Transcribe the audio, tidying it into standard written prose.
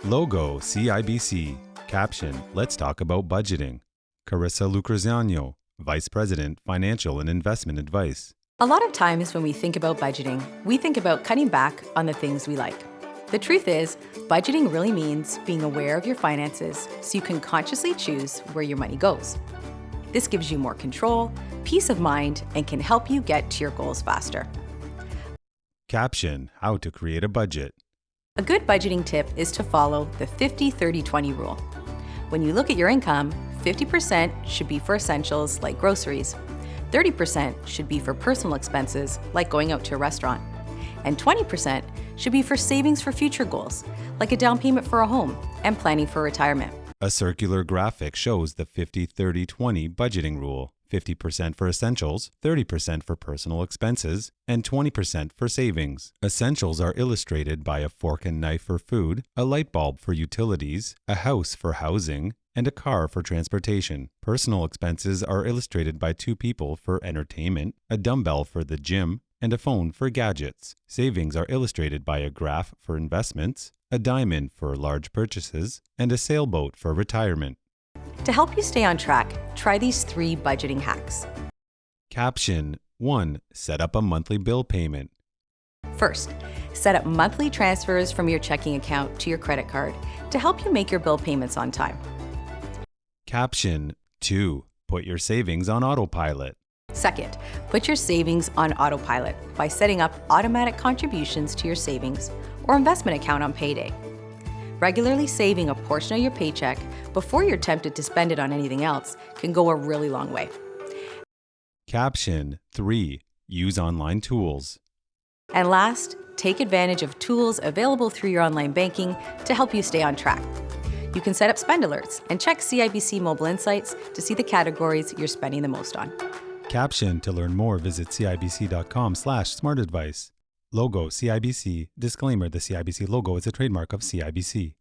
Logo CIBC. Caption, Let's talk about budgeting. Carissa Lucrezano, Vice President, Financial and Investment Advice. A lot of times when we think about budgeting, we think about cutting back on the things we like. The truth is, budgeting really means being aware of your finances so you can consciously choose where your money goes. This gives you more control, peace of mind, and can help you get to your goals faster. Caption, How to create a budget. A good budgeting tip is to follow the 50-30-20 rule. When you look at your income, 50% should be for essentials like groceries, 30% should be for personal expenses like going out to a restaurant, and 20% should be for savings for future goals like a down payment for a home and planning for retirement. A circular graphic shows the 50-30-20 budgeting rule. 50% for essentials, 30% for personal expenses, and 20% for savings. Essentials are illustrated by a fork and knife for food, a light bulb for utilities, a house for housing, and a car for transportation. Personal expenses are illustrated by two people for entertainment, a dumbbell for the gym, and a phone for gadgets. Savings are illustrated by a graph for investments, a diamond for large purchases, and a sailboat for retirement. To help you stay on track, try these 3 budgeting hacks. Caption 1. Set up a monthly bill payment. First, set up monthly transfers from your checking account to your credit card to help you make your bill payments on time. Caption 2. Put your savings on autopilot. Second, put your savings on autopilot by setting up automatic contributions to your savings or investment account on payday. Regularly saving a portion of your paycheck before you're tempted to spend it on anything else can go a really long way. Caption 3. Use online tools. And last, take advantage of tools available through your online banking to help you stay on track. You can set up spend alerts and check CIBC Mobile Insights to see the categories you're spending the most on. Caption, to learn more, visit cibc.com/smartadvice. Logo CIBC. Disclaimer, the CIBC logo is a trademark of CIBC.